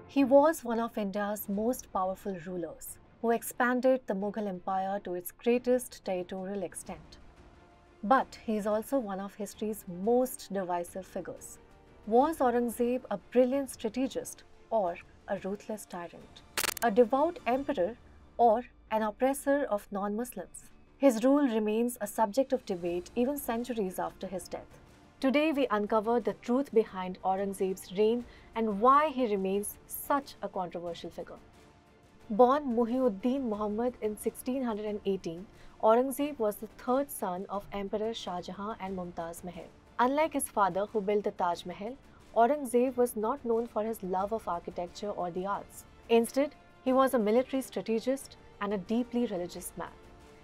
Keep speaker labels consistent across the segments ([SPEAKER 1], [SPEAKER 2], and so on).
[SPEAKER 1] He was one of India's most powerful rulers, who expanded the Mughal Empire to its greatest territorial extent. But he is also one of history's most divisive figures. Was Aurangzeb a brilliant strategist or a ruthless tyrant? A devout emperor or an oppressor of non-Muslims? His rule remains a subject of debate even centuries after his death. Today we uncover the truth behind Aurangzeb's reign and why he remains such a controversial figure. Born Muhyiddin Muhammad in 1618, Aurangzeb was the third son of Emperor Shah Jahan and Mumtaz Mahal. Unlike his father who built the Taj Mahal, Aurangzeb was not known for his love of architecture or the arts. Instead, he was a military strategist and a deeply religious man.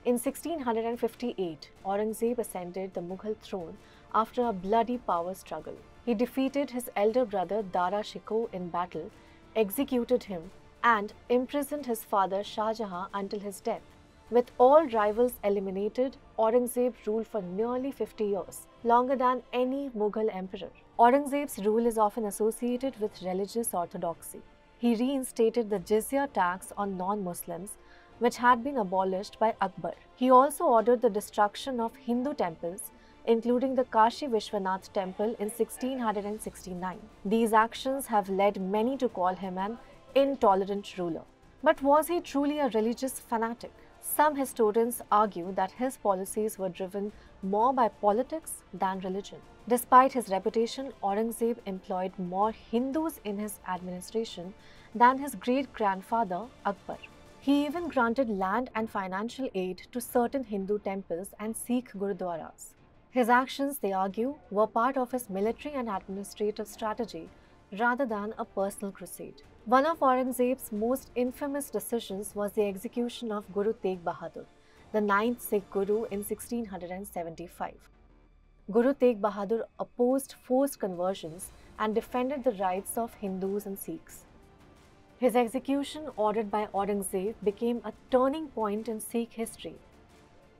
[SPEAKER 1] In 1658, Aurangzeb ascended the Mughal throne after a bloody power struggle. He defeated his elder brother Dara Shikoh in battle, executed him, and imprisoned his father Shah Jahan until his death. With all rivals eliminated, Aurangzeb ruled for nearly 50 years, longer than any Mughal emperor. Aurangzeb's rule is often associated with religious orthodoxy. He reinstated the jizya tax on non-Muslims, which had been abolished by Akbar. He also ordered the destruction of Hindu temples, including the Kashi Vishwanath temple in 1669. These actions have led many to call him an intolerant ruler. But was he truly a religious fanatic? Some historians argue that his policies were driven more by politics than religion. Despite his reputation, Aurangzeb employed more Hindus in his administration than his great-grandfather Akbar. He even granted land and financial aid to certain Hindu temples and Sikh gurudwaras. His actions, they argue, were part of his military and administrative strategy rather than a personal crusade. One of Aurangzeb's most infamous decisions was the execution of Guru Tegh Bahadur, the ninth Sikh Guru in 1675. Guru Tegh Bahadur opposed forced conversions and defended the rights of Hindus and Sikhs. His execution, ordered by Aurangzeb, became a turning point in Sikh history.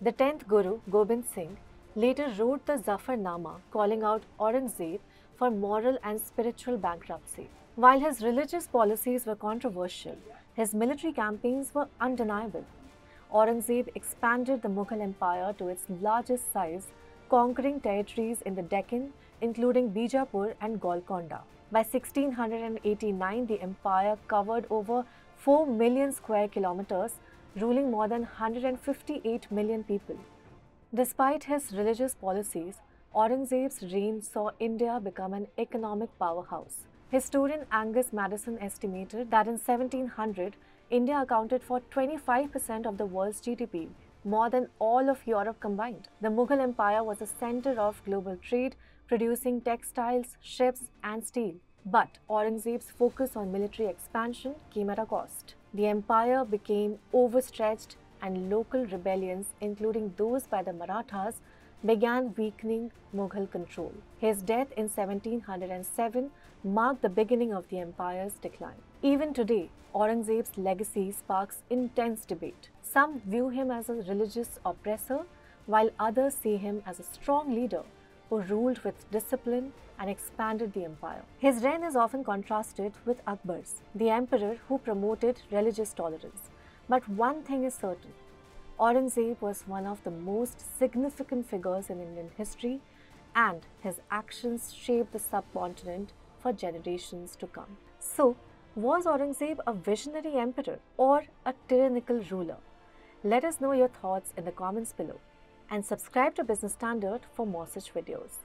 [SPEAKER 1] The 10th Guru, Gobind Singh, later wrote the Zafarnama, calling out Aurangzeb for moral and spiritual bankruptcy. While his religious policies were controversial, his military campaigns were undeniable. Aurangzeb expanded the Mughal Empire to its largest size, conquering territories in the Deccan, including Bijapur and Golconda. By 1689, the empire covered over 4 million square kilometers, ruling more than 158 million people. Despite his religious policies, Aurangzeb's reign saw India become an economic powerhouse. Historian Angus Maddison estimated that in 1700, India accounted for 25% of the world's GDP, more than all of Europe combined. The Mughal Empire was a center of global trade, producing textiles, ships, and steel. But Aurangzeb's focus on military expansion came at a cost. The empire became overstretched, and local rebellions, including those by the Marathas, began weakening Mughal control. His death in 1707 marked the beginning of the empire's decline. Even today, Aurangzeb's legacy sparks intense debate. Some view him as a religious oppressor, while others see him as a strong leader who ruled with discipline and expanded the empire. His reign is often contrasted with Akbar's, the emperor who promoted religious tolerance. But one thing is certain, Aurangzeb was one of the most significant figures in Indian history, and his actions shaped the subcontinent for generations to come. So, was Aurangzeb a visionary emperor or a tyrannical ruler? Let us know your thoughts in the comments below, and subscribe to Business Standard for more such videos.